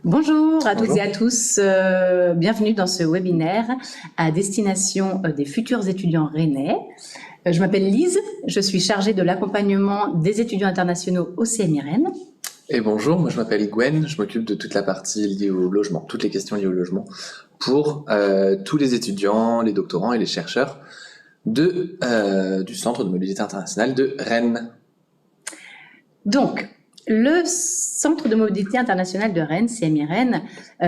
Bonjour à toutes Bonjour. et à tous, bienvenue dans ce webinaire à destination des futurs étudiants rennais. Je m'appelle Lise, je suis chargée de l'accompagnement des étudiants internationaux au CMI Rennes. Et bonjour, moi je m'appelle Gwen, je m'occupe de toute la partie liée au logement, toutes les questions liées au logement pour tous les étudiants, les doctorants et les chercheurs du Centre de mobilité internationale de Rennes. Donc, le Centre de mobilité internationale de Rennes, CMI Rennes,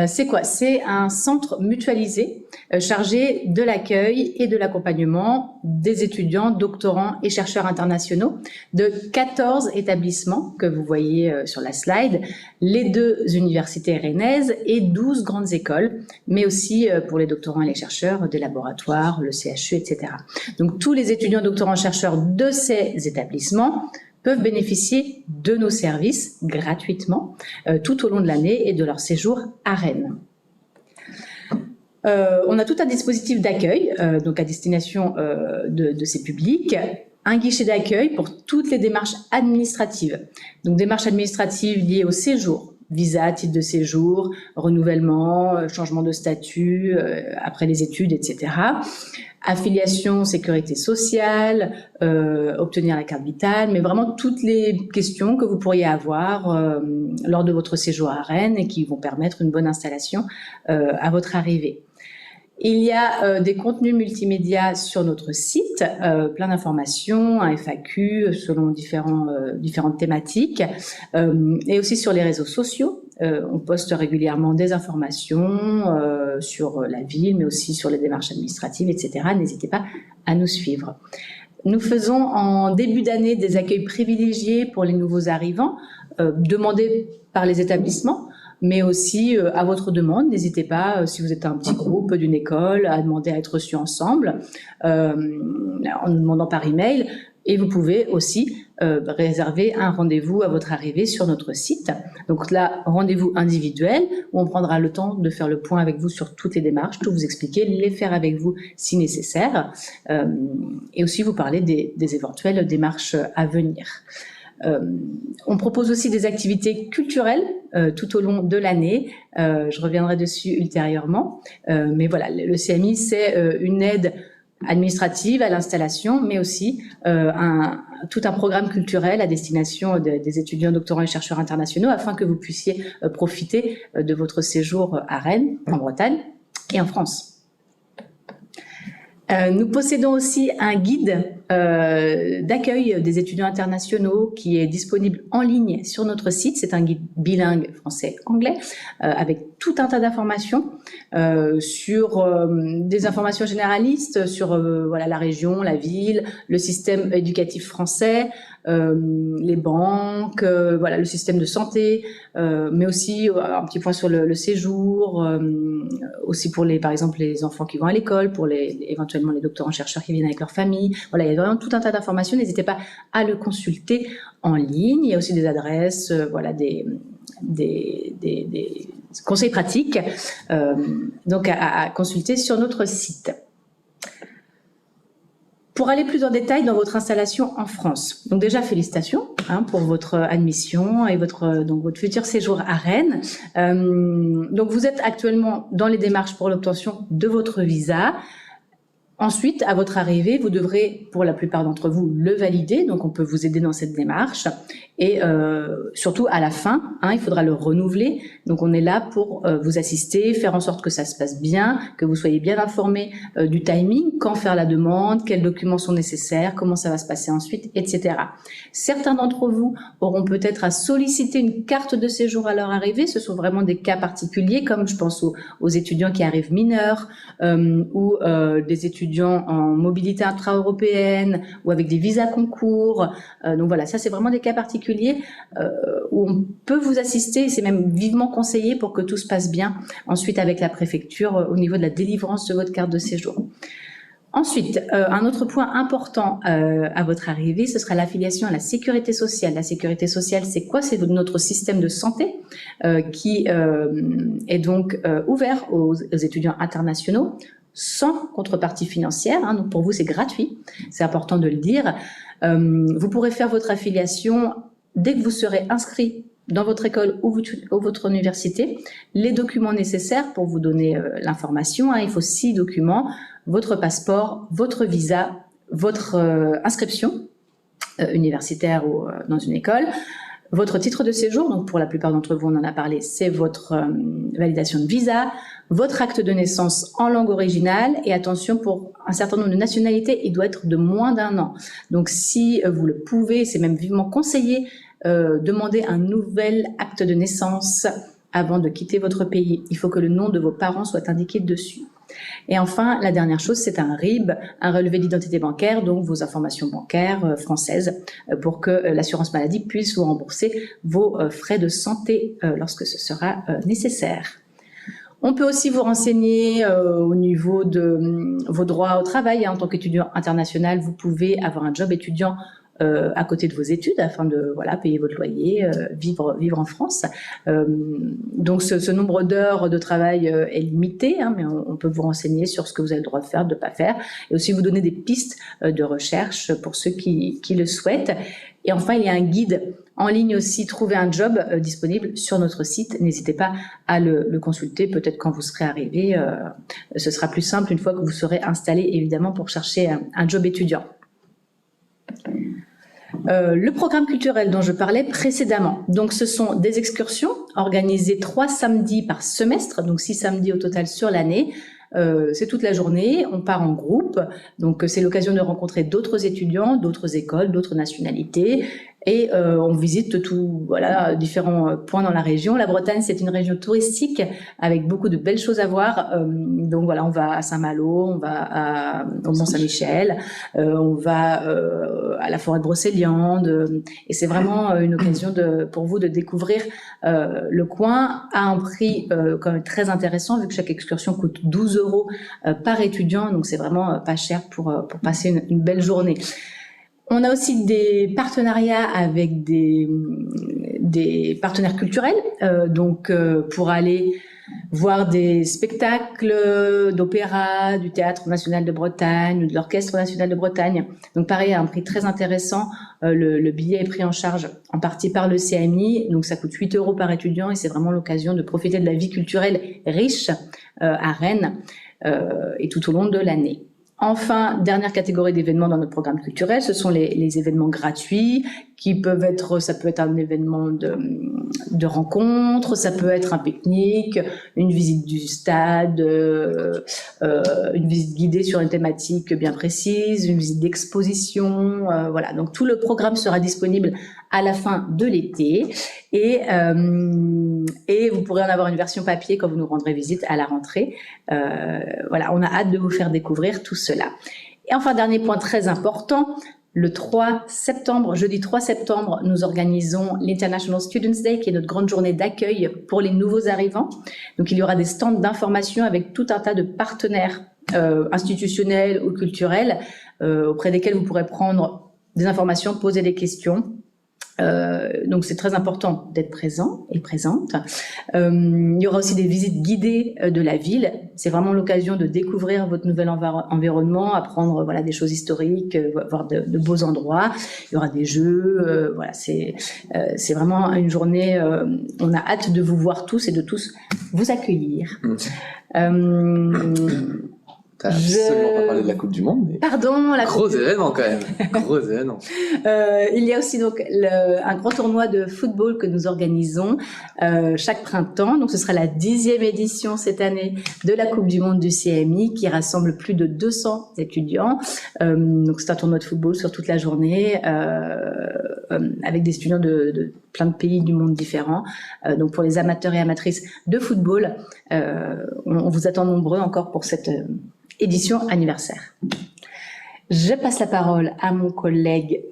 c'est quoi? C'est un centre mutualisé chargé de l'accueil et de l'accompagnement des étudiants, doctorants et chercheurs internationaux de 14 établissements que vous voyez sur la slide, les 2 universités rennaises et 12 grandes écoles, mais aussi pour les doctorants et les chercheurs, des laboratoires, le CHU, etc. Donc, tous les étudiants, doctorants, chercheurs de ces établissements peuvent bénéficier de nos services gratuitement tout au long de l'année et de leur séjour à Rennes. On a tout un dispositif d'accueil, donc à destination de ces publics, un guichet d'accueil pour toutes les démarches administratives. Donc démarches administratives liées au séjour, visa, titre de séjour, renouvellement, changement de statut après les études, etc. Affiliation, sécurité sociale, obtenir la carte vitale, mais vraiment toutes les questions que vous pourriez avoir lors de votre séjour à Rennes et qui vont permettre une bonne installation à votre arrivée. Il y a des contenus multimédia sur notre site, plein d'informations, un FAQ selon différentes thématiques, et aussi sur les réseaux sociaux. On poste régulièrement des informations sur la ville, mais aussi sur les démarches administratives, etc. N'hésitez pas à nous suivre. Nous faisons en début d'année des accueils privilégiés pour les nouveaux arrivants, demandés par les établissements, mais aussi à votre demande. N'hésitez pas, si vous êtes un petit groupe d'une école, à demander à être reçus ensemble, en nous demandant par email. Et vous pouvez aussi réserver un rendez-vous à votre arrivée sur notre site. Donc là, rendez-vous individuel, où on prendra le temps de faire le point avec vous sur toutes les démarches, tout vous expliquer, les faire avec vous si nécessaire, et aussi vous parler des éventuelles démarches à venir. On propose aussi des activités culturelles tout au long de l'année. Je reviendrai dessus ultérieurement. Mais voilà, le CMI, c'est une aide administrative à l'installation, mais aussi tout un programme culturel à destination des étudiants, doctorants et chercheurs internationaux afin que vous puissiez profiter de votre séjour à Rennes, en Bretagne et en France. Nous possédons aussi un guide d'accueil des étudiants internationaux qui est disponible en ligne sur notre site. C'est un guide bilingue français-anglais avec tout un tas d'informations sur des informations généralistes sur voilà, la région, la ville, le système éducatif français, les banques, voilà, le système de santé, mais aussi un petit point sur le séjour, aussi pour par exemple les enfants qui vont à l'école, pour éventuellement les doctorants chercheurs qui viennent avec leur famille. Voilà, il y a vraiment tout un tas d'informations. N'hésitez pas à le consulter en ligne. Il y a aussi des adresses, voilà, des conseils pratiques, donc à consulter sur notre site. Pour aller plus en détail dans votre installation en France, donc déjà félicitations pour votre admission et votre futur séjour à Rennes. Donc vous êtes actuellement dans les démarches pour l'obtention de votre visa. Ensuite, à votre arrivée, vous devrez, pour la plupart d'entre vous, le valider. Donc, on peut vous aider dans cette démarche. Et surtout, à la fin, il faudra le renouveler. Donc, on est là pour vous assister, faire en sorte que ça se passe bien, que vous soyez bien informés du timing, quand faire la demande, quels documents sont nécessaires, comment ça va se passer ensuite, etc. Certains d'entre vous auront peut-être à solliciter une carte de séjour à leur arrivée. Ce sont vraiment des cas particuliers, comme je pense aux étudiants qui arrivent mineurs ou des étudiants en mobilité intra-européenne ou avec des visas concours. Donc voilà, ça c'est vraiment des cas particuliers où on peut vous assister et c'est même vivement conseillé pour que tout se passe bien ensuite avec la préfecture au niveau de la délivrance de votre carte de séjour. Ensuite, un autre point important à votre arrivée, ce sera l'affiliation à la sécurité sociale. La sécurité sociale, c'est quoi? C'est notre système de santé qui est donc ouvert aux étudiants internationaux, sans contrepartie financière, donc pour vous c'est gratuit, c'est important de le dire. Vous pourrez faire votre affiliation dès que vous serez inscrit dans votre école ou votre université les documents nécessaires pour vous donner l'information. Il faut 6 documents, votre passeport, votre visa, votre inscription universitaire ou dans une école, votre titre de séjour, donc pour la plupart d'entre vous, on en a parlé, c'est votre validation de visa, votre acte de naissance en langue originale, et attention, pour un certain nombre de nationalités, il doit être de moins d'1 an. Donc si vous le pouvez, c'est même vivement conseillé, demandez un nouvel acte de naissance avant de quitter votre pays. Il faut que le nom de vos parents soit indiqué dessus. Et enfin, la dernière chose, c'est un RIB, un relevé d'identité bancaire, donc vos informations bancaires françaises, pour que l'assurance maladie puisse vous rembourser vos frais de santé lorsque ce sera nécessaire. On peut aussi vous renseigner au niveau de vos droits au travail. En tant qu'étudiant international, vous pouvez avoir un job étudiant à côté de vos études afin de payer votre loyer, vivre en France. Donc ce nombre d'heures de travail est limité, mais on peut vous renseigner sur ce que vous avez le droit de faire, de ne pas faire, et aussi vous donner des pistes de recherche pour ceux qui le souhaitent. Et enfin, il y a un guide en ligne aussi, trouver un job disponible sur notre site. N'hésitez pas à le consulter, peut-être quand vous serez arrivé. Ce sera plus simple une fois que vous serez installé, évidemment, pour chercher un job étudiant. Le programme culturel dont je parlais précédemment. Donc, ce sont des excursions organisées 3 samedis par semestre, donc 6 samedis au total sur l'année. C'est toute la journée, on part en groupe, donc c'est l'occasion de rencontrer d'autres étudiants, d'autres écoles, d'autres nationalités, et on visite différents points dans la région. La Bretagne, c'est une région touristique avec beaucoup de belles choses à voir. Donc on va à Saint-Malo, on va au Mont-Saint-Michel, on va à la forêt de Brocéliande, et c'est vraiment une occasion pour vous de découvrir le coin à un prix quand même très intéressant, vu que chaque excursion coûte 12 € par étudiant, donc c'est vraiment pas cher pour passer une belle journée. On a aussi des partenariats avec des partenaires culturels, pour aller voir des spectacles d'opéra, du Théâtre National de Bretagne ou de l'Orchestre National de Bretagne. Donc pareil, à un prix très intéressant. Le billet est pris en charge en partie par le CMI, donc ça coûte 8 € par étudiant, et c'est vraiment l'occasion de profiter de la vie culturelle riche à Rennes et tout au long de l'année. Enfin, dernière catégorie d'événements dans notre programme culturel, ce sont les événements gratuits ça peut être un événement de rencontre, ça peut être un pique-nique, une visite du stade, une visite guidée sur une thématique bien précise, une visite d'exposition, voilà. Donc tout le programme sera disponible à la fin de l'été, et vous pourrez en avoir une version papier quand vous nous rendrez visite à la rentrée. Voilà, on a hâte de vous faire découvrir tout cela. Et enfin, dernier point très important, le 3 septembre, jeudi 3 septembre, nous organisons l'International Students Day, qui est notre grande journée d'accueil pour les nouveaux arrivants. Donc, il y aura des stands d'information avec tout un tas de partenaires institutionnels ou culturels auprès desquels vous pourrez prendre des informations, poser des questions. Donc c'est très important d'être présent et présente. Il y aura aussi des visites guidées de la ville. C'est vraiment l'occasion de découvrir votre nouvel environnement, apprendre des choses historiques, voir de beaux endroits. Il y aura des jeux. C'est vraiment une journée. On a hâte de vous voir tous et de tous vous accueillir. T'as absolument pas parlé de la Coupe du Monde, mais... Pardon, gros événement quand même. Gros événement. Il y a aussi donc un grand tournoi de football que nous organisons chaque printemps. Donc ce sera la 10e édition cette année de la Coupe du Monde du CMI, qui rassemble plus de 200 étudiants. Donc c'est un tournoi de football sur toute la journée avec des étudiants de plein de pays du monde différents. Donc pour les amateurs et amatrices de football, on vous attend nombreux encore pour cette édition anniversaire. Je passe la parole à mon collègue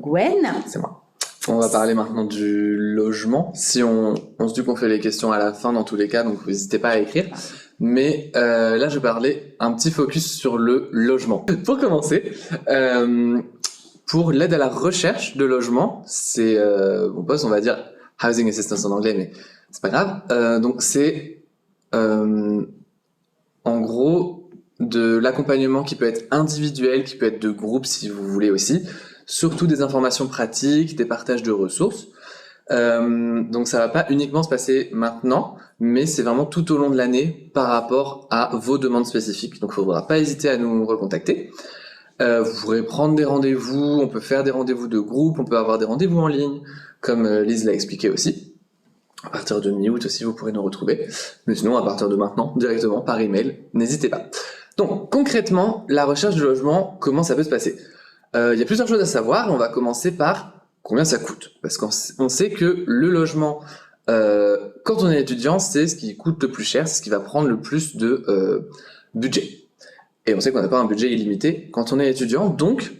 Gwen. C'est moi. On va parler maintenant du logement. Si on se dit qu'on fait les questions à la fin dans tous les cas, donc n'hésitez pas à écrire. Mais là, je vais parler un petit focus sur le logement. Pour commencer, pour l'aide à la recherche de logement, c'est mon poste, on va dire housing assistance en anglais, mais c'est pas grave. Donc c'est en gros de l'accompagnement qui peut être individuel, qui peut être de groupe si vous voulez aussi, surtout des informations pratiques, des partages de ressources. Donc ça va pas uniquement se passer maintenant, mais c'est vraiment tout au long de l'année par rapport à vos demandes spécifiques. Donc il ne faudra pas hésiter à nous recontacter. Vous pourrez prendre des rendez-vous, on peut faire des rendez-vous de groupe, on peut avoir des rendez-vous en ligne, comme Lise l'a expliqué aussi. À partir de mi-août aussi, vous pourrez nous retrouver. Mais sinon, à partir de maintenant, directement par email, n'hésitez pas. Donc concrètement, la recherche de logement, comment ça peut se passer? Il y a plusieurs choses à savoir. On va commencer par combien ça coûte. Parce qu'on sait que le logement, quand on est étudiant, c'est ce qui coûte le plus cher, c'est ce qui va prendre le plus de budget. Et on sait qu'on n'a pas un budget illimité quand on est étudiant, donc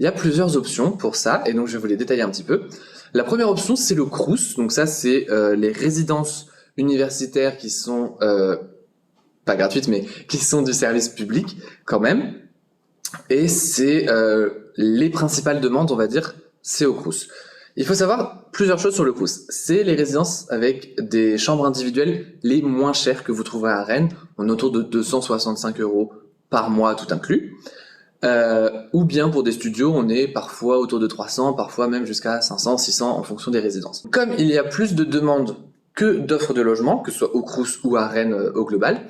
il y a plusieurs options pour ça, et donc je vais vous les détailler un petit peu. La première option, c'est le Crous, donc ça c'est les résidences universitaires qui sont pas gratuites, mais qui sont du service public quand même, et c'est les principales demandes, on va dire, c'est au Crous. Il faut savoir plusieurs choses sur le Crous. C'est les résidences avec des chambres individuelles les moins chères que vous trouverez à Rennes, on est autour de 265 € par mois tout inclus, ou bien pour des studios, on est parfois autour de 300, parfois même jusqu'à 500, 600 en fonction des résidences. Comme il y a plus de demandes que d'offres de logement, que ce soit au Crous ou à Rennes au global,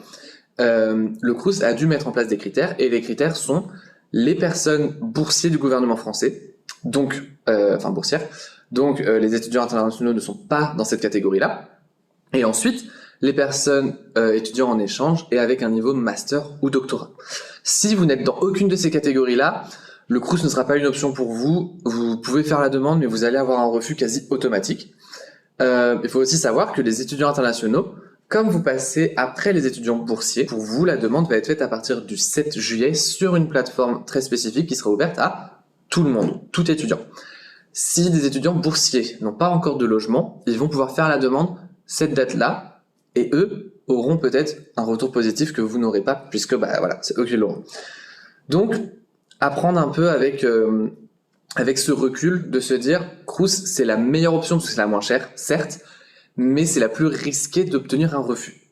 le Crous a dû mettre en place des critères, et les critères sont les personnes boursiers du gouvernement français, donc, boursières, donc les étudiants internationaux ne sont pas dans cette catégorie-là, et ensuite, les personnes étudiant en échange et avec un niveau master ou doctorat. Si vous n'êtes dans aucune de ces catégories-là, le Crous ne sera pas une option pour vous. Vous pouvez faire la demande, mais vous allez avoir un refus quasi automatique. Il faut aussi savoir que les étudiants internationaux, comme vous passez après les étudiants boursiers, pour vous, la demande va être faite à partir du 7 juillet sur une plateforme très spécifique qui sera ouverte à tout le monde, tout étudiant. Si des étudiants boursiers n'ont pas encore de logement, ils vont pouvoir faire la demande cette date-là, et eux auront peut-être un retour positif que vous n'aurez pas, puisque c'est eux qui l'auront. Donc, apprendre un peu avec ce recul, de se dire, Crous, c'est la meilleure option parce que c'est la moins chère, certes, mais c'est la plus risquée d'obtenir un refus.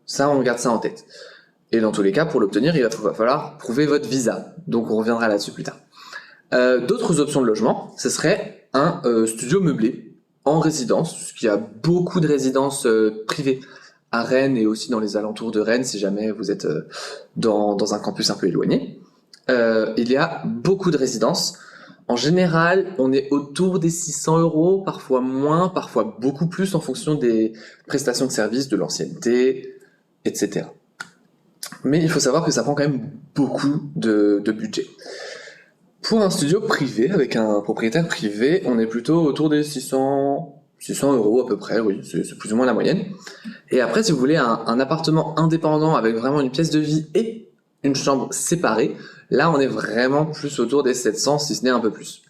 Ça, on garde ça en tête. Et dans tous les cas, pour l'obtenir, il va falloir prouver votre visa. Donc on reviendra là-dessus plus tard. D'autres options de logement, ce serait un studio meublé en résidence, puisqu'il y a beaucoup de résidences privées à Rennes et aussi dans les alentours de Rennes, si jamais vous êtes dans un campus un peu éloigné. Il y a beaucoup de résidences. En général, on est autour des 600 €, parfois moins, parfois beaucoup plus en fonction des prestations de services, de l'ancienneté, etc. Mais il faut savoir que ça prend quand même beaucoup de budget. Pour un studio privé, avec un propriétaire privé, on est plutôt autour des 600 € à peu près, oui, c'est plus ou moins la moyenne. Et après, si vous voulez un appartement indépendant avec vraiment une pièce de vie et une chambre séparée, là on est vraiment plus autour des 700, si ce n'est un peu plus.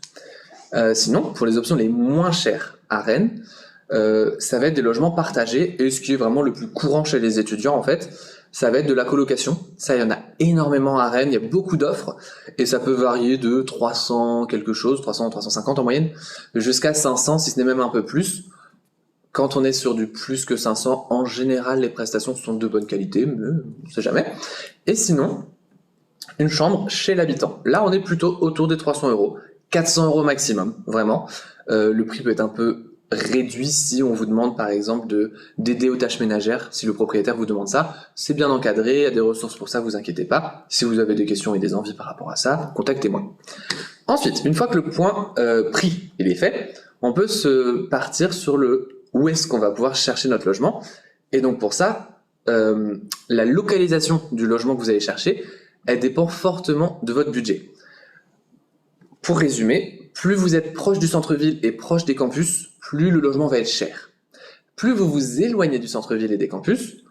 Sinon, pour les options les moins chères à Rennes, ça va être des logements partagés, et ce qui est vraiment le plus courant chez les étudiants en fait, ça va être de la colocation. Ça, il y en a énormément à Rennes, il y a beaucoup d'offres, et ça peut varier de 300 quelque chose, 300, 350 en moyenne, jusqu'à 500, si ce n'est même un peu plus. Quand on est sur du plus que 500, en général, les prestations sont de bonne qualité, mais on ne sait jamais. Et sinon, une chambre chez l'habitant. Là, on est plutôt autour des 300 €, 400 € maximum, vraiment. Le prix peut être un peu réduit si on vous demande par exemple d'aider aux tâches ménagères. Si le propriétaire vous demande ça, c'est bien encadré, il y a des ressources pour ça, vous inquiétez pas. Si vous avez des questions et des envies par rapport à ça, contactez-moi. Ensuite, une fois que le point prix il est fait, on peut se partir sur le où est-ce qu'on va pouvoir chercher notre logement. Et donc pour ça, la localisation du logement que vous allez chercher, elle dépend fortement de votre budget. Pour résumer, plus vous êtes proche du centre-ville et proche des campus, plus le logement va être cher. Plus vous vous éloignez du centre-ville et des campus,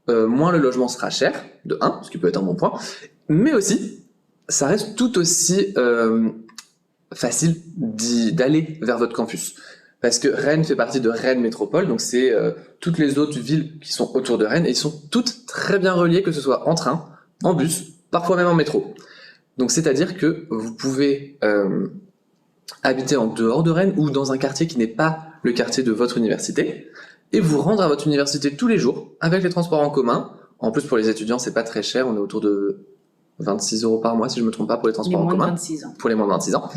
moins le logement sera cher, de 1, ce qui peut être un bon point, mais aussi, ça reste tout aussi facile d'aller vers votre campus. Parce que Rennes fait partie de Rennes Métropole, donc c'est toutes les autres villes qui sont autour de Rennes, et ils sont toutes très bien reliées, que ce soit en train, en bus, parfois même en métro. Donc c'est-à-dire que vous pouvez habiter en dehors de Rennes ou dans un quartier qui n'est pas le quartier de votre université, et vous rendre à votre université tous les jours avec les transports en commun. En plus pour les étudiants c'est pas très cher, on est autour de 26 € par mois, si je me trompe pas, pour les Les transports en moins de commun. 26 ans. Pour les moins de 26 ans.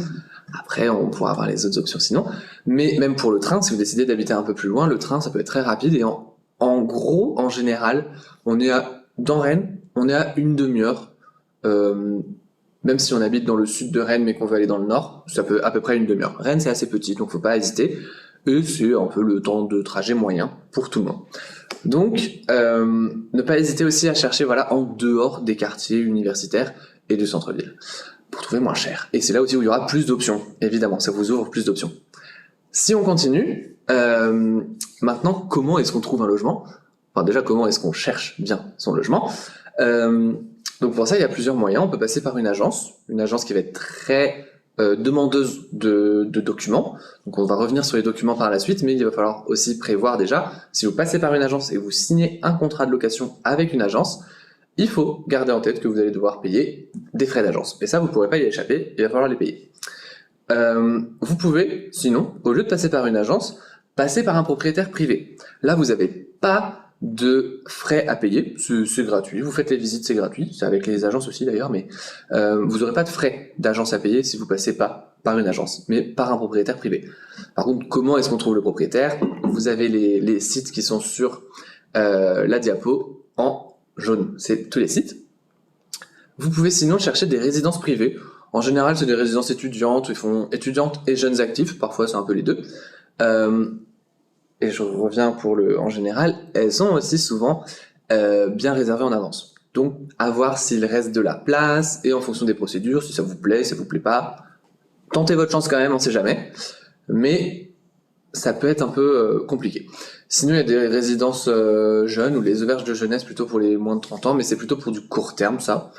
Après, on pourra avoir les autres options sinon. Mais même pour le train, si vous décidez d'habiter un peu plus loin, le train, ça peut être très rapide. Et en gros, en général, dans Rennes, on est à une demi-heure. Même si on habite dans le sud de Rennes, mais qu'on veut aller dans le nord, ça peut à peu près une demi-heure. Rennes, c'est assez petit, donc faut pas hésiter. Et c'est un peu le temps de trajet moyen pour tout le monde. Donc, ne pas hésiter aussi à chercher en dehors des quartiers universitaires et du centre-ville pour trouver moins cher. Et c'est là aussi où il y aura plus d'options, évidemment, ça vous ouvre plus d'options. Si on continue, maintenant, comment est-ce qu'on trouve un logement ? Enfin, déjà, comment est-ce qu'on cherche bien son logement ? Donc pour ça, il y a plusieurs moyens. On peut passer par une agence qui va être très demandeuse de documents. Donc on va revenir sur les documents par la suite, mais il va falloir aussi prévoir déjà, si vous passez par une agence et vous signez un contrat de location avec une agence, il faut garder en tête que vous allez devoir payer des frais d'agence. Et ça, vous ne pourrez pas y échapper, il va falloir les payer. Vous pouvez, sinon, au lieu de passer par une agence, passer par un propriétaire privé. Là, vous n'avez pas de frais à payer, c'est gratuit. Vous faites les visites, c'est gratuit. C'est avec les agences aussi d'ailleurs, mais vous n'aurez pas de frais d'agence à payer si vous passez pas par une agence, mais par un propriétaire privé. Par contre, comment est-ce qu'on trouve le propriétaire ? Vous avez les sites qui sont sur la diapo en jaune. C'est tous les sites. Vous pouvez sinon chercher des résidences privées. En général, c'est des résidences étudiantes. Ils font étudiantes et jeunes actifs. Parfois, c'est un peu les deux. Et je reviens en général, elles sont aussi souvent bien réservées en avance. Donc, à voir s'il reste de la place et en fonction des procédures, si ça vous plaît, si ça vous plaît pas. Tentez votre chance quand même, on sait jamais. Mais ça peut être un peu compliqué. Sinon, il y a des résidences jeunes ou les auberges de jeunesse plutôt pour les moins de 30 ans, mais c'est plutôt pour du court terme, ça.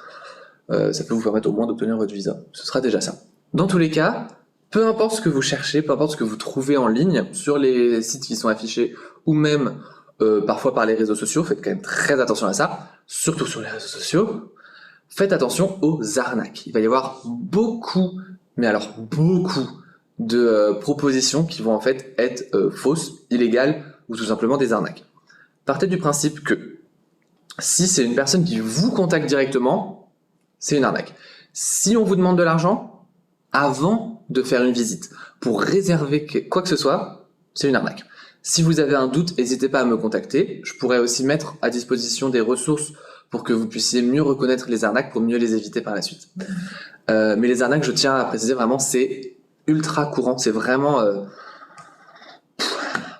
Ça peut vous permettre au moins d'obtenir votre visa. Ce sera déjà ça. Dans tous les cas, peu importe ce que vous cherchez, peu importe ce que vous trouvez en ligne, sur les sites qui sont affichés, ou même parfois par les réseaux sociaux, faites quand même très attention à ça, surtout sur les réseaux sociaux, faites attention aux arnaques. Il va y avoir beaucoup, mais alors beaucoup, de propositions qui vont en fait être fausses, illégales, ou tout simplement des arnaques. Partez du principe que si c'est une personne qui vous contacte directement, c'est une arnaque. Si on vous demande de l'argent, avant de faire une visite, pour réserver quoi que ce soit, c'est une arnaque. Si vous avez un doute, n'hésitez pas à me contacter. Je pourrais aussi mettre à disposition des ressources pour que vous puissiez mieux reconnaître les arnaques, pour mieux les éviter par la suite. Mais les arnaques, je tiens à préciser vraiment, c'est ultra courant. C'est vraiment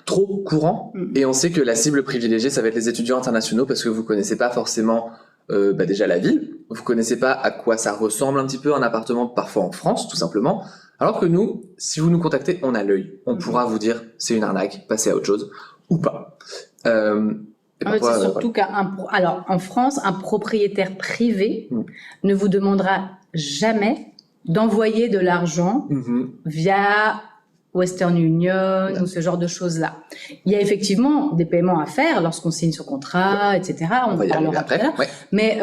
trop courant. Et on sait que la cible privilégiée, ça va être les étudiants internationaux parce que vous connaissez pas forcément déjà la ville, vous connaissez pas à quoi ça ressemble un petit peu un appartement parfois en France tout simplement, alors que nous, si vous nous contactez, on a l'œil, on pourra vous dire c'est une arnaque, passez à autre chose ou pas. C'est surtout alors en France, un propriétaire privé ne vous demandera jamais d'envoyer de l'argent via Western Union ou ce genre de choses-là. Il y a effectivement des paiements à faire lorsqu'on signe son contrat, etc. On va parlera après. Mais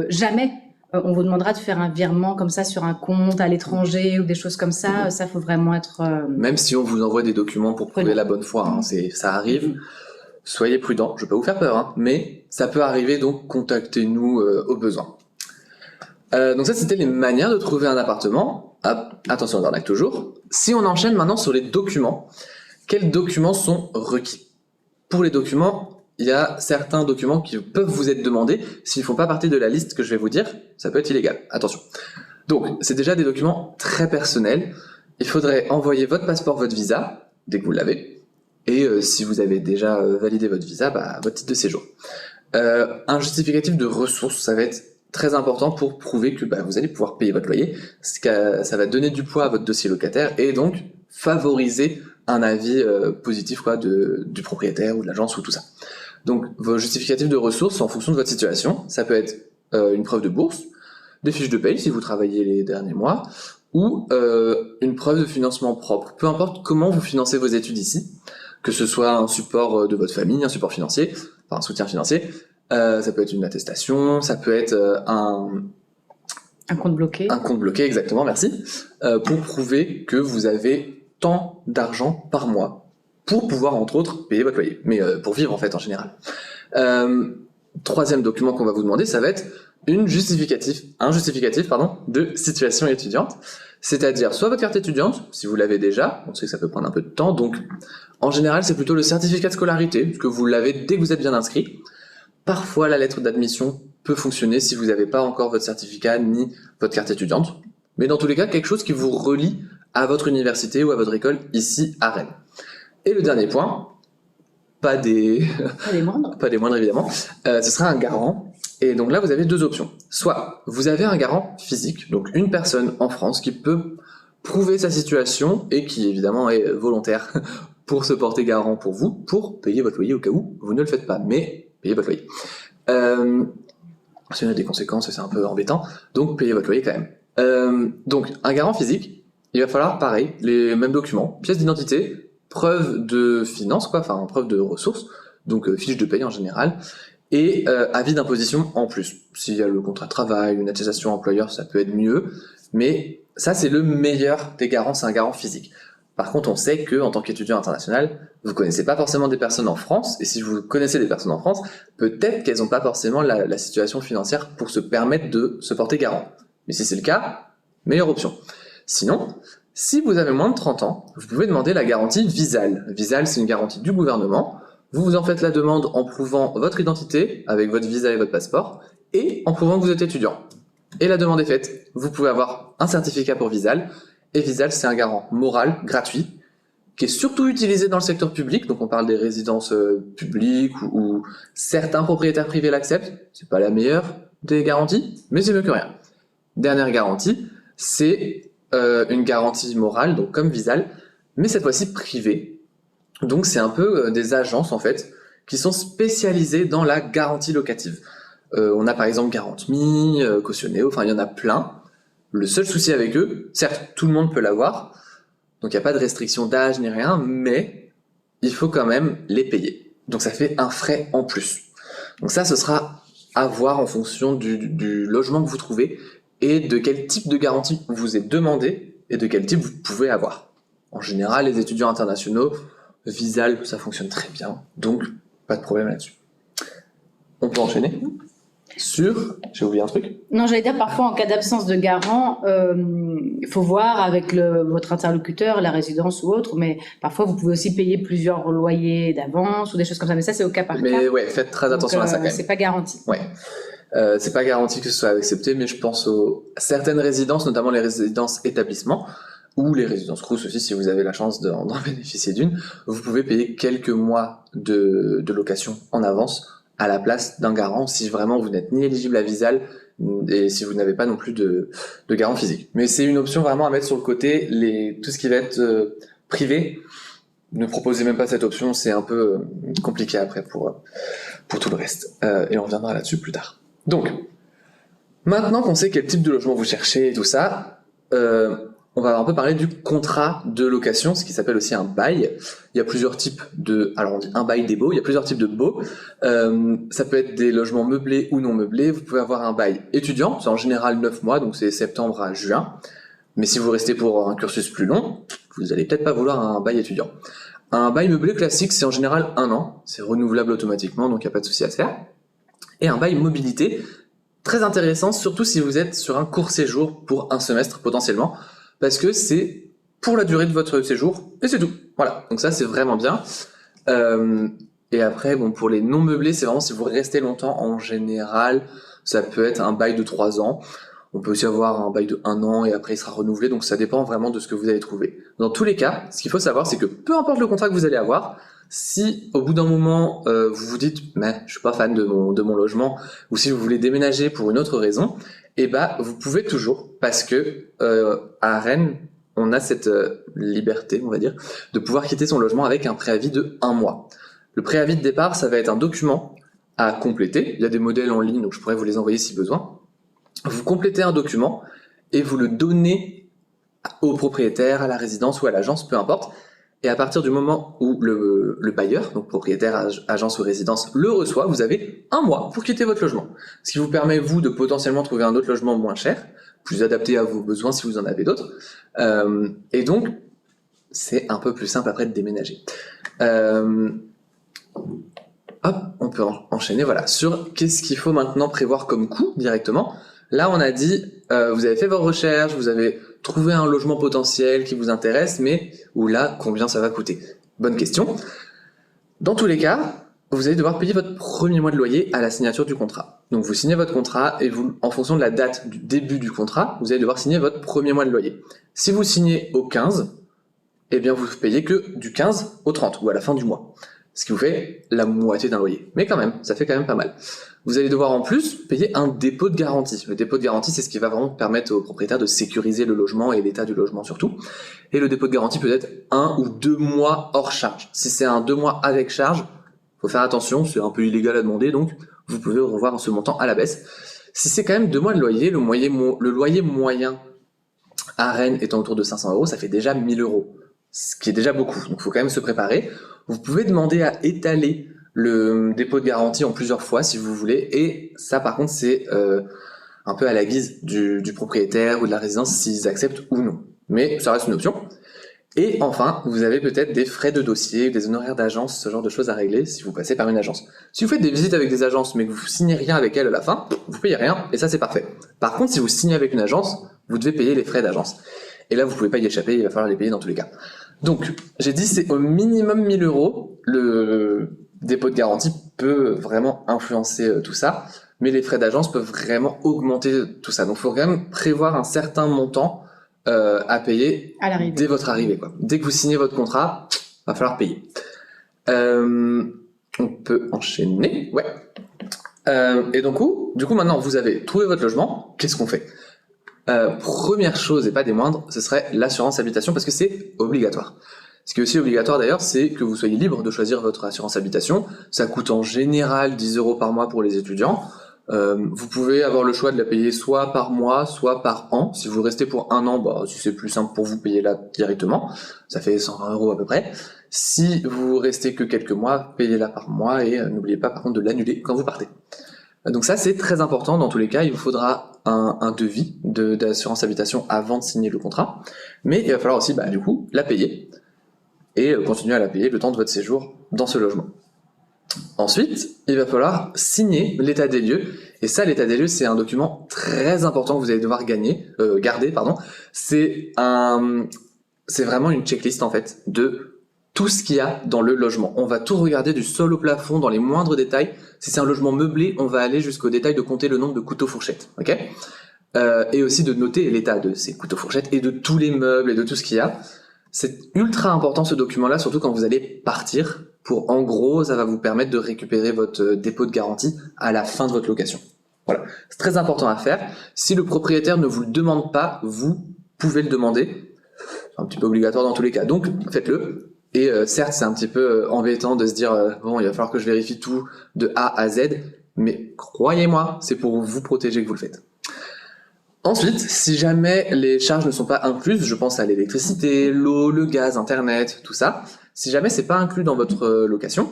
jamais on vous demandera de faire un virement comme ça sur un compte à l'étranger ou des choses comme ça. Ça, faut vraiment être... Même si on vous envoie des documents pour prouver la bonne foi, ça arrive. Soyez prudents, je vais pas vous faire peur, mais ça peut arriver, donc contactez-nous au besoin. Donc ça, c'était les manières de trouver un appartement. Attention aux arnaques toujours. Si on enchaîne maintenant sur les documents, quels documents sont requis ? Pour les documents, il y a certains documents qui peuvent vous être demandés. S'ils ne font pas partie de la liste que je vais vous dire, ça peut être illégal. Attention. Donc, c'est déjà des documents très personnels. Il faudrait envoyer votre passeport, votre visa, dès que vous l'avez. Et si vous avez déjà validé votre visa, votre titre de séjour. Un justificatif de ressources, ça va être très important pour prouver que vous allez pouvoir payer votre loyer. Ça va donner du poids à votre dossier locataire et donc favoriser un avis positif du propriétaire ou de l'agence ou tout ça. Donc vos justificatifs de ressources en fonction de votre situation, ça peut être une preuve de bourse, des fiches de paye si vous travaillez les derniers mois, ou une preuve de financement propre. Peu importe comment vous financez vos études ici, que ce soit un support de votre famille, un support financier, enfin un soutien financier, ça peut être une attestation, ça peut être un compte bloqué. Un compte bloqué, exactement, merci. Pour prouver que vous avez tant d'argent par mois pour pouvoir, entre autres, payer votre loyer. Mais pour vivre, en fait, en général. Troisième document qu'on va vous demander, ça va être un justificatif de situation étudiante, c'est-à-dire soit votre carte étudiante, si vous l'avez déjà, on sait que ça peut prendre un peu de temps, donc en général c'est plutôt le certificat de scolarité, puisque vous l'avez dès que vous êtes bien inscrit. Parfois la lettre d'admission peut fonctionner si vous n'avez pas encore votre certificat ni votre carte étudiante, mais dans tous les cas quelque chose qui vous relie à votre université ou à votre école ici à Rennes. Et le dernier point, pas des moindres évidemment, ce sera un garant. Et donc là, vous avez deux options. Soit vous avez un garant physique, donc une personne en France qui peut prouver sa situation et qui évidemment est volontaire pour se porter garant pour vous, pour payer votre loyer au cas où vous ne le faites pas, mais payez votre loyer. S'il y a des conséquences, c'est un peu embêtant, donc payez votre loyer quand même. Donc un garant physique, il va falloir pareil, les mêmes documents, pièce d'identité, preuve de finances, enfin preuve de ressources, donc fiche de paye en général, et avis d'imposition en plus. S'il y a le contrat de travail, une attestation employeur, ça peut être mieux, mais ça c'est le meilleur des garants, c'est un garant physique. Par contre, on sait que en tant qu'étudiant international, vous connaissez pas forcément des personnes en France, et si vous connaissez des personnes en France, peut-être qu'elles n'ont pas forcément la situation financière pour se permettre de se porter garant. Mais si c'est le cas, meilleure option. Sinon, si vous avez moins de 30 ans, vous pouvez demander la garantie Visale. Visale, c'est une garantie du gouvernement. Vous en faites la demande en prouvant votre identité avec votre visa et votre passeport et en prouvant que vous êtes étudiant. Et la demande est faite. Vous pouvez avoir un certificat pour Visale. Et Visale, c'est un garant moral, gratuit, qui est surtout utilisé dans le secteur public. Donc on parle des résidences publiques où certains propriétaires privés l'acceptent. C'est pas la meilleure des garanties, mais c'est mieux que rien. Dernière garantie, c'est une garantie morale, donc comme Visale, mais cette fois-ci privée. Donc c'est un peu des agences en fait qui sont spécialisées dans la garantie locative. On a par exemple Garant.me, Cautioneo, enfin il y en a plein. Le seul souci avec eux, certes tout le monde peut l'avoir, donc il n'y a pas de restriction d'âge ni rien, mais il faut quand même les payer. Donc ça fait un frais en plus. Donc ça ce sera à voir en fonction du logement que vous trouvez et de quel type de garantie vous est demandé et de quel type vous pouvez avoir. En général, les étudiants internationaux, Visale, ça fonctionne très bien, donc pas de problème là-dessus. On peut enchaîner sur... J'ai oublié un truc. Non, j'allais dire, parfois, en cas d'absence de garant, il faut voir avec votre interlocuteur, la résidence ou autre, mais parfois, vous pouvez aussi payer plusieurs loyers d'avance ou des choses comme ça, mais ça, c'est au cas par cas. Mais ouais, faites très attention à ça quand même. C'est pas garanti. Ouais. C'est pas garanti que ce soit accepté, mais je pense à certaines résidences, notamment les résidences établissements, ou les résidences Crous aussi, si vous avez la chance d'en bénéficier d'une, vous pouvez payer quelques mois de location en avance à la place d'un garant, si vraiment vous n'êtes ni éligible à Visale, et si vous n'avez pas non plus de garant physique. Mais c'est une option vraiment à mettre sur le côté, tout ce qui va être privé, ne proposez même pas cette option, c'est un peu compliqué après pour tout le reste. Et on reviendra là-dessus plus tard. Donc, maintenant qu'on sait quel type de logement vous cherchez et tout ça, on va un peu parler du contrat de location, ce qui s'appelle aussi un bail. Il y a plusieurs types alors on dit un bail des baux, il y a plusieurs types de baux. Ça peut être des logements meublés ou non meublés. Vous pouvez avoir un bail étudiant, c'est en général 9 mois, donc c'est septembre à juin. Mais si vous restez pour un cursus plus long, vous allez peut-être pas vouloir un bail étudiant. Un bail meublé classique, c'est en général 1 an, c'est renouvelable automatiquement, donc il n'y a pas de souci à se faire. Et un bail mobilité, très intéressant, surtout si vous êtes sur un court séjour pour un semestre potentiellement, parce que c'est pour la durée de votre séjour, et c'est tout. Voilà, donc ça c'est vraiment bien. Et après, bon, pour les non meublés, c'est vraiment si vous restez longtemps, en général, ça peut être un bail de 3 ans. On peut aussi avoir un bail de 1 an et après il sera renouvelé, donc ça dépend vraiment de ce que vous allez trouver. Dans tous les cas, ce qu'il faut savoir, c'est que peu importe le contrat que vous allez avoir, si au bout d'un moment vous vous dites mais je suis pas fan de mon logement, ou si vous voulez déménager pour une autre raison, eh ben vous pouvez toujours, parce que à Rennes on a cette liberté, on va dire, de pouvoir quitter son logement avec un préavis de 1 mois. Le préavis de départ, ça va être un document à compléter. Il y a des modèles en ligne, donc je pourrais vous les envoyer si besoin. Vous complétez un document et vous le donnez au propriétaire, à la résidence ou à l'agence, peu importe. Et à partir du moment où le bailleur, donc propriétaire, agence ou résidence, le reçoit, vous avez 1 mois pour quitter votre logement. Ce qui vous permet, vous, de potentiellement trouver un autre logement moins cher, plus adapté à vos besoins si vous en avez d'autres. Et donc, c'est un peu plus simple après de déménager. hop, on peut enchaîner voilà, sur qu'est-ce qu'il faut maintenant prévoir comme coût directement. Là, on a dit, vous avez fait vos recherches, vous avez trouvé un logement potentiel qui vous intéresse, mais où là, combien ça va coûter? Bonne question. Dans tous les cas, vous allez devoir payer votre premier mois de loyer à la signature du contrat. Donc vous signez votre contrat et vous, en fonction de la date du début du contrat, vous allez devoir signer votre premier mois de loyer. Si vous signez au 15, eh bien vous payez que du 15 au 30 ou à la fin du mois. Ce qui vous fait la moitié d'un loyer. Mais quand même, ça fait quand même pas mal. Vous allez devoir en plus payer un dépôt de garantie. Le dépôt de garantie, c'est ce qui va vraiment permettre aux propriétaires de sécuriser le logement et l'état du logement surtout. Et le dépôt de garantie peut être 1 ou 2 mois hors charge. Si c'est un 2 mois avec charge, faut faire attention, c'est un peu illégal à demander, donc vous pouvez revoir ce montant à la baisse. Si c'est quand même 2 mois de loyer, le loyer moyen à Rennes étant autour de 500 €, ça fait déjà 1 000 €, ce qui est déjà beaucoup. Donc il faut quand même se préparer. Vous pouvez demander à étaler le dépôt de garantie en plusieurs fois si vous voulez, et ça par contre c'est un peu à la guise du propriétaire ou de la résidence s'ils acceptent ou non. Mais ça reste une option. Et enfin, vous avez peut-être des frais de dossier, des honoraires d'agence, ce genre de choses à régler si vous passez par une agence. Si vous faites des visites avec des agences mais que vous signez rien avec elles à la fin, vous payez rien et ça c'est parfait. Par contre, si vous signez avec une agence, vous devez payer les frais d'agence. Et là, vous pouvez pas y échapper, il va falloir les payer dans tous les cas. Donc, j'ai dit c'est au minimum 1 000 €. Le dépôt de garantie peut vraiment influencer tout ça, mais les frais d'agence peuvent vraiment augmenter tout ça. Donc, il faut quand même prévoir un certain montant à payer dès votre arrivée, quoi. Dès que vous signez votre contrat, va falloir payer. On peut enchaîner, ouais. Et donc, du coup, maintenant, vous avez trouvé votre logement. Qu'est-ce qu'on fait? Première chose, et pas des moindres, ce serait l'assurance habitation, parce que c'est obligatoire. Ce qui est aussi obligatoire d'ailleurs, c'est que vous soyez libre de choisir votre assurance habitation. Ça coûte en général 10 € par mois pour les étudiants. Vous pouvez avoir le choix de la payer soit par mois, soit par an. Si vous restez pour 1 an, si c'est plus simple pour vous, payez-la directement. Ça fait 120 € à peu près. Si vous restez que quelques mois, payez-la par mois et n'oubliez pas par contre de l'annuler quand vous partez. Donc ça, c'est très important. Dans tous les cas, il vous faudra un devis d'assurance habitation avant de signer le contrat. Mais il va falloir aussi, du coup, la payer et continuer à la payer le temps de votre séjour dans ce logement. Ensuite, il va falloir signer l'état des lieux. Et ça, l'état des lieux, c'est un document très important que vous allez devoir garder. C'est vraiment une checklist, en fait, de tout ce qu'il y a dans le logement. On va tout regarder du sol au plafond, dans les moindres détails. Si c'est un logement meublé, on va aller jusqu'au détail de compter le nombre de couteaux-fourchettes. Ok ? Et aussi de noter l'état de ces couteaux-fourchettes et de tous les meubles et de tout ce qu'il y a. C'est ultra important ce document-là, surtout quand vous allez partir. En gros, ça va vous permettre de récupérer votre dépôt de garantie à la fin de votre location. Voilà, c'est très important à faire. Si le propriétaire ne vous le demande pas, vous pouvez le demander. C'est un petit peu obligatoire dans tous les cas, donc faites-le. Et certes, c'est un petit peu embêtant de se dire bon, il va falloir que je vérifie tout de A à Z, mais croyez-moi, c'est pour vous protéger que vous le faites. Ensuite, si jamais les charges ne sont pas incluses, je pense à l'électricité, l'eau, le gaz, internet, tout ça, si jamais c'est pas inclus dans votre location,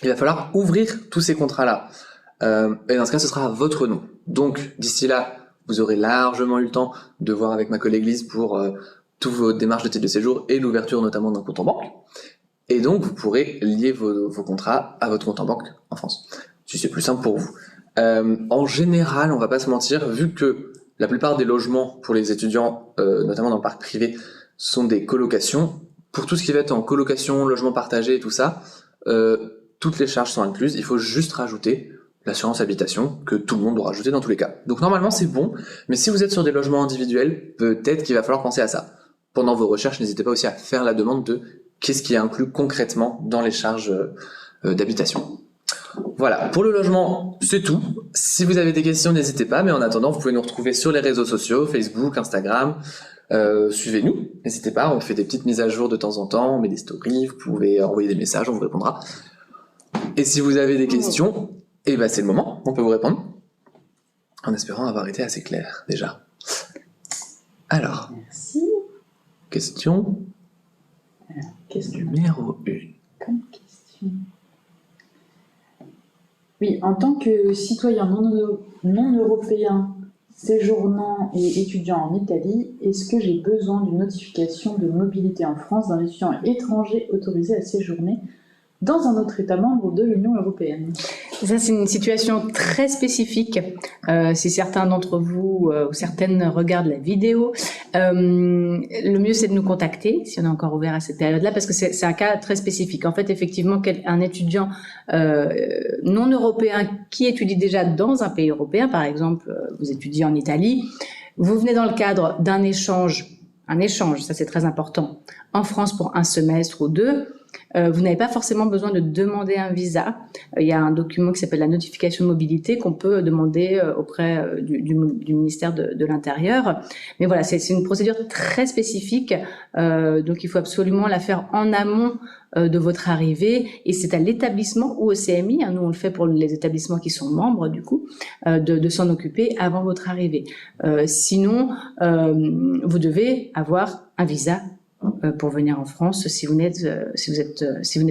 il va falloir ouvrir tous ces contrats-là. Et dans ce cas, ce sera à votre nom. Donc, d'ici là, vous aurez largement eu le temps de voir avec ma collègue Lise pour toutes vos démarches de titre de séjour et l'ouverture notamment d'un compte en banque. Et donc, vous pourrez lier vos contrats à votre compte en banque en France, si c'est plus simple pour vous. En général, on va pas se mentir, vu que la plupart des logements pour les étudiants, notamment dans le parc privé, sont des colocations. Pour tout ce qui va être en colocation, logement partagé et tout ça, toutes les charges sont incluses. Il faut juste rajouter l'assurance habitation que tout le monde doit rajouter dans tous les cas. Donc normalement c'est bon, mais si vous êtes sur des logements individuels, peut-être qu'il va falloir penser à ça. Pendant vos recherches, n'hésitez pas aussi à faire la demande de qu'est-ce qui est inclus concrètement dans les charges d'habitation. Voilà, pour le logement, c'est tout. Si vous avez des questions, n'hésitez pas, mais en attendant, vous pouvez nous retrouver sur les réseaux sociaux, Facebook, Instagram. Suivez-nous, n'hésitez pas, on fait des petites mises à jour de temps en temps, on met des stories, vous pouvez envoyer des messages, on vous répondra. Et si vous avez des questions, c'est le moment, on peut vous répondre. En espérant avoir été assez clair, déjà. Alors, merci. Question numéro 1. Comme question. Oui, en tant que citoyen non européen séjournant et étudiant en Italie, est-ce que j'ai besoin d'une notification de mobilité en France d'un étudiant étranger autorisé à séjourner dans un autre État membre de l'Union européenne. Ça, c'est une situation très spécifique. Si certains d'entre vous ou certaines regardent la vidéo, le mieux c'est de nous contacter si on est encore ouvert à cette période-là, parce que c'est un cas très spécifique. En fait, effectivement, un étudiant non européen qui étudie déjà dans un pays européen, par exemple, vous étudiez en Italie, vous venez dans le cadre d'un échange, ça c'est très important, en France pour un semestre ou deux. Vous n'avez pas forcément besoin de demander un visa. Il y a un document qui s'appelle la notification de mobilité qu'on peut demander auprès du ministère de l'Intérieur. Mais voilà, c'est une procédure très spécifique, donc il faut absolument la faire en amont de votre arrivée, et c'est à l'établissement ou au CMI, nous on le fait pour les établissements qui sont membres du coup, de s'en occuper avant votre arrivée. Sinon, vous devez avoir un visa pour venir en France si vous n'êtes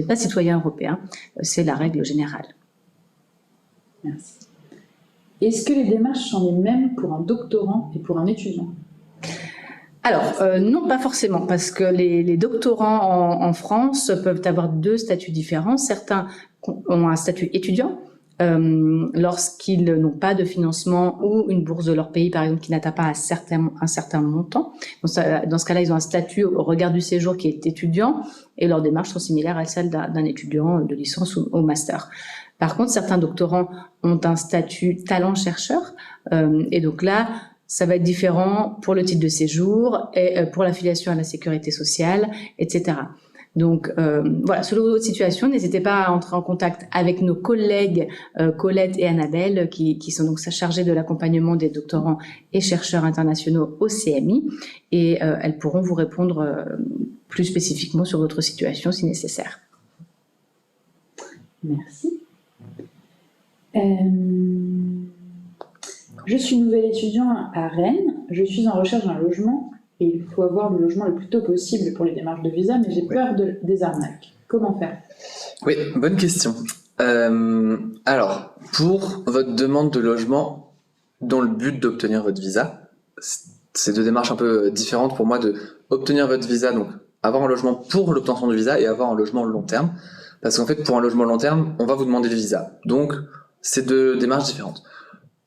pas citoyen européen. C'est la règle générale. Merci. Est-ce que les démarches sont les mêmes pour un doctorant et pour un étudiant ? Alors, non, pas forcément, parce que les doctorants en France peuvent avoir deux statuts différents. Certains ont un statut étudiant, lorsqu'ils n'ont pas de financement ou une bourse de leur pays, par exemple, qui n'atteint pas un certain montant. Dans ce cas-là, ils ont un statut au regard du séjour qui est étudiant, et leurs démarches sont similaires à celles d'un étudiant de licence ou au master. Par contre, certains doctorants ont un statut talent-chercheur, et donc là, ça va être différent pour le titre de séjour et pour l'affiliation à la sécurité sociale, etc. Donc voilà, selon votre situation, n'hésitez pas à entrer en contact avec nos collègues Colette et Annabelle qui sont donc chargées de l'accompagnement des doctorants et chercheurs internationaux au CMI, et elles pourront vous répondre plus spécifiquement sur votre situation si nécessaire. Merci. Je suis nouvel étudiant à Rennes, je suis en recherche d'un logement et il faut avoir le logement le plus tôt possible pour les démarches de visa, mais j'ai peur des arnaques. Comment faire ? Oui, bonne question. Alors, pour votre demande de logement dans le but d'obtenir votre visa, c'est deux démarches un peu différentes pour moi de obtenir votre visa, donc avoir un logement pour l'obtention du visa et avoir un logement long terme. Parce qu'en fait, pour un logement long terme, on va vous demander le visa. Donc, c'est deux démarches différentes.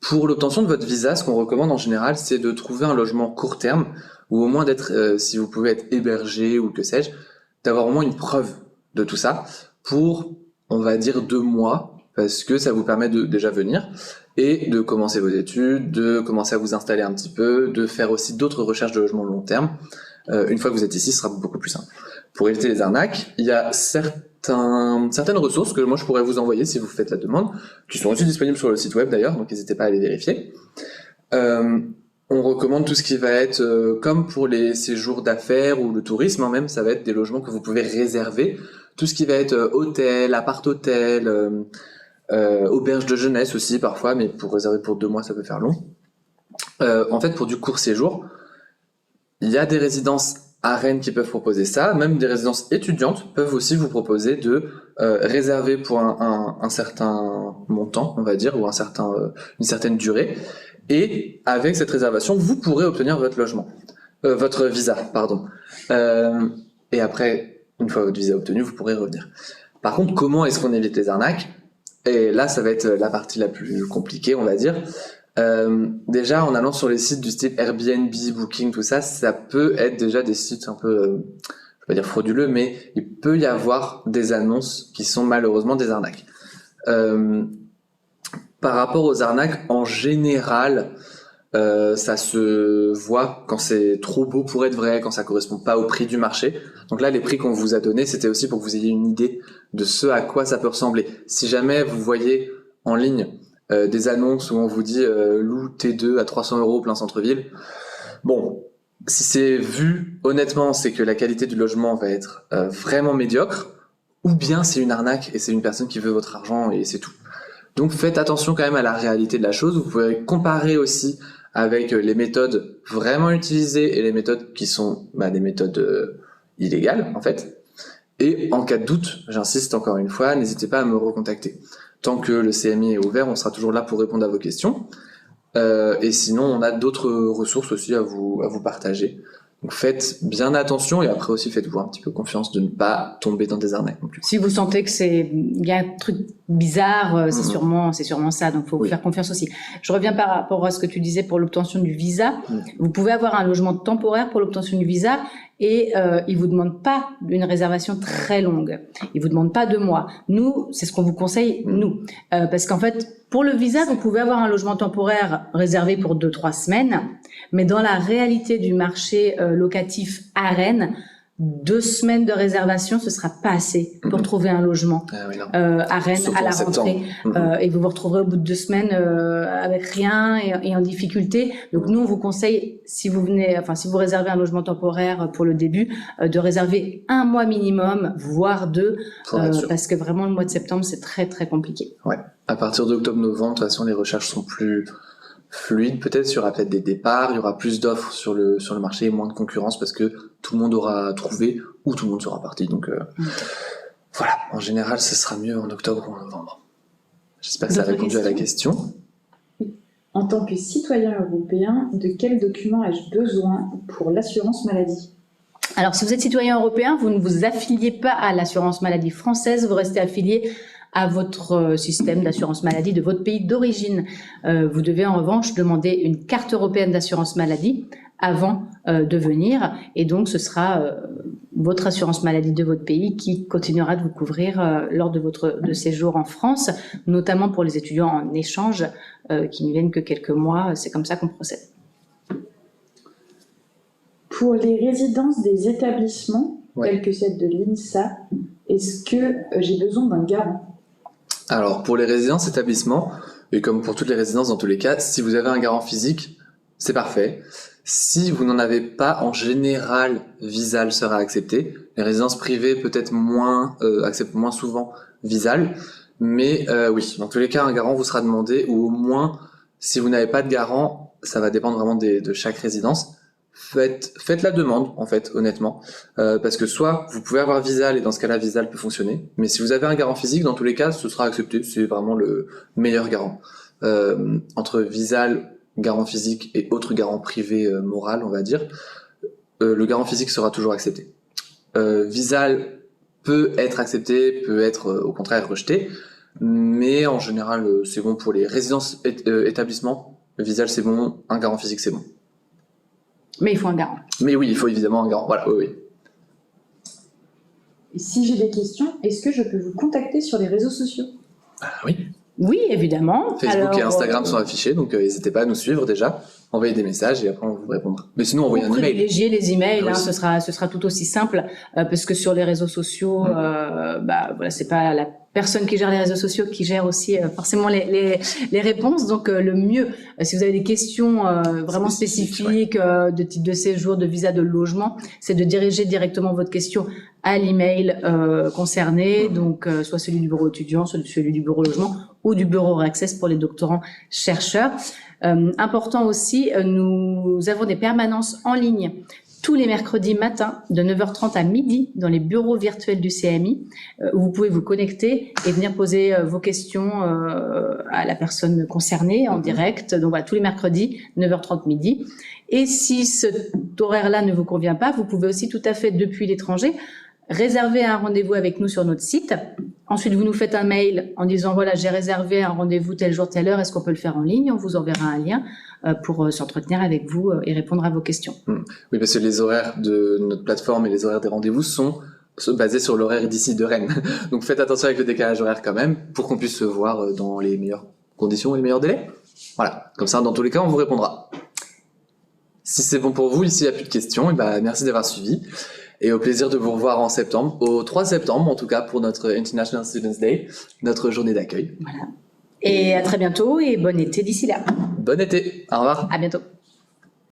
Pour l'obtention de votre visa, ce qu'on recommande en général, c'est de trouver un logement court terme, ou au moins d'être, si vous pouvez être hébergé ou que sais-je, d'avoir au moins une preuve de tout ça pour, on va dire, 2 mois, parce que ça vous permet de déjà venir et de commencer vos études, de commencer à vous installer un petit peu, de faire aussi d'autres recherches de logement long terme. Une fois que vous êtes ici, ce sera beaucoup plus simple. Pour éviter les arnaques, il y a certaines ressources que moi je pourrais vous envoyer si vous faites la demande, qui sont aussi disponibles sur le site web d'ailleurs, donc n'hésitez pas à les vérifier. On recommande tout ce qui va être, comme pour les séjours d'affaires ou le tourisme, même, ça va être des logements que vous pouvez réserver. Tout ce qui va être hôtel, appart-hôtel, auberge de jeunesse aussi parfois, mais pour réserver pour 2 mois, ça peut faire long. En fait, pour du court séjour, il y a des résidences à Rennes qui peuvent proposer ça, même des résidences étudiantes peuvent aussi vous proposer de réserver pour un certain montant, on va dire, ou une certaine durée. Et avec cette réservation, vous pourrez obtenir votre visa, pardon. Et après, une fois votre visa obtenu, vous pourrez revenir. Par contre, comment est-ce qu'on évite les arnaques ? Et là, ça va être la partie la plus compliquée, on va dire. Déjà, en allant sur les sites du style Airbnb, Booking, tout ça, ça peut être déjà des sites un peu, je vais pas dire frauduleux, mais il peut y avoir des annonces qui sont malheureusement des arnaques. Par rapport aux arnaques, en général, ça se voit quand c'est trop beau pour être vrai, quand ça correspond pas au prix du marché. Donc là, les prix qu'on vous a donnés, c'était aussi pour que vous ayez une idée de ce à quoi ça peut ressembler. Si jamais vous voyez en ligne des annonces où on vous dit loue T2 à 300 € plein centre-ville, bon, si c'est vu honnêtement, c'est que la qualité du logement va être vraiment médiocre, ou bien c'est une arnaque et c'est une personne qui veut votre argent et c'est tout. Donc faites attention quand même à la réalité de la chose. Vous pouvez comparer aussi avec les méthodes vraiment utilisées et les méthodes qui sont des méthodes illégales en fait. Et en cas de doute, j'insiste encore une fois, n'hésitez pas à me recontacter. Tant que le CMI est ouvert, on sera toujours là pour répondre à vos questions. Et sinon, on a d'autres ressources aussi à vous partager. Donc faites bien attention et après aussi faites-vous un petit peu confiance de ne pas tomber dans des arnaques non plus. Si vous sentez que il y a un truc bizarre, c'est sûrement ça. Donc, faut vous faire confiance aussi. Je reviens par rapport à ce que tu disais pour l'obtention du visa. Vous pouvez avoir un logement temporaire pour l'obtention du visa et ils vous demandent pas une réservation très longue. Ils vous demandent pas 2 mois. Nous, c'est ce qu'on vous conseille, nous, parce qu'en fait, pour le visa, vous pouvez avoir un logement temporaire réservé pour 2-3 semaines, mais dans la réalité du marché locatif à Rennes, 2 semaines de réservation, ce sera pas assez pour trouver un logement à Rennes, surtout à la rentrée. Et vous vous retrouverez au bout de 2 semaines avec rien et en difficulté. Donc nous, on vous conseille, si vous réservez un logement temporaire pour le début, de réserver 1 mois minimum, voire 2, parce que vraiment le mois de septembre, c'est très très compliqué. Ouais. À partir d'octobre-novembre, de toute façon, les recherches sont plus fluide, peut-être, il y aura peut-être des départs, il y aura plus d'offres sur le marché et moins de concurrence parce que tout le monde aura trouvé ou tout le monde sera parti. Donc voilà, en général, ce sera mieux en octobre ou en novembre. J'espère que ça a répondu à la question. En tant que citoyen européen, de quels documents ai-je besoin pour l'assurance maladie ? Alors, si vous êtes citoyen européen, vous ne vous affiliez pas à l'assurance maladie française, vous restez affilié à votre système d'assurance maladie de votre pays d'origine. Vous devez en revanche demander une carte européenne d'assurance maladie avant de venir, et donc ce sera votre assurance maladie de votre pays qui continuera de vous couvrir lors de votre séjour en France, notamment pour les étudiants en échange qui ne viennent que quelques mois. C'est comme ça qu'on procède. Pour les résidences des établissements, tels que celle de l'INSA, est-ce que j'ai besoin d'un garant ? Alors, pour les résidences établissements, et comme pour toutes les résidences dans tous les cas, si vous avez un garant physique, c'est parfait. Si vous n'en avez pas, en général, Visal sera accepté. Les résidences privées, peut-être acceptent moins souvent Visal. Mais oui, dans tous les cas, un garant vous sera demandé, ou au moins, si vous n'avez pas de garant, ça va dépendre vraiment de chaque résidence. Faites la demande, en fait, honnêtement, parce que soit vous pouvez avoir Visal et dans ce cas-là, Visal peut fonctionner, mais si vous avez un garant physique, dans tous les cas, ce sera accepté. C'est vraiment le meilleur garant. Entre Visal, garant physique et autres garants privés moral, on va dire, le garant physique sera toujours accepté. Visal peut être accepté, peut être au contraire rejeté, mais en général, c'est bon pour les résidences établissements. Visal, c'est bon, un garant physique, c'est bon. Mais il faut un garant. Mais oui, il faut évidemment un garant. Voilà, oui. Et si j'ai des questions, est-ce que je peux vous contacter sur les réseaux sociaux ? Oui. Oui, évidemment. Facebook et Instagram sont affichés, donc n'hésitez pas à nous suivre déjà. Envoyez des messages et après on vous répondra. Mais sinon, envoyez un email. Privilégiez les emails, ce sera tout aussi simple parce que sur les réseaux sociaux, voilà, c'est pas la personne qui gère les réseaux sociaux qui gère aussi forcément les réponses. Donc le mieux, si vous avez des questions vraiment spécifiques de type de séjour, de visa, de logement, c'est de diriger directement votre question à l'email concerné, donc soit celui du bureau étudiant, soit celui du bureau logement ou du bureau Access pour les doctorants chercheurs. Important aussi, nous avons des permanences en ligne tous les mercredis matins de 9h30 à midi dans les bureaux virtuels du CMI où vous pouvez vous connecter et venir poser vos questions à la personne concernée en direct. Donc voilà, tous les mercredis 9h30 midi. Et si cet horaire-là ne vous convient pas, vous pouvez aussi tout à fait depuis l'étranger réserver un rendez-vous avec nous sur notre site. Ensuite, vous nous faites un mail en disant voilà, j'ai réservé un rendez-vous tel jour, telle heure, est-ce qu'on peut le faire en ligne ? On vous enverra un lien pour s'entretenir avec vous et répondre à vos questions. Oui, parce que les horaires de notre plateforme et les horaires des rendez-vous sont basés sur l'horaire d'ici de Rennes. Donc faites attention avec le décalage horaire quand même pour qu'on puisse se voir dans les meilleures conditions et les meilleurs délais. Voilà, comme ça, dans tous les cas, on vous répondra. Si c'est bon pour vous, ici, il n'y a plus de questions. Et merci d'avoir suivi. Et au plaisir de vous revoir en septembre, au 3 septembre en tout cas, pour notre International Students Day, notre journée d'accueil. Voilà. Et à très bientôt et bon été d'ici là. Bon été, au revoir. À bientôt.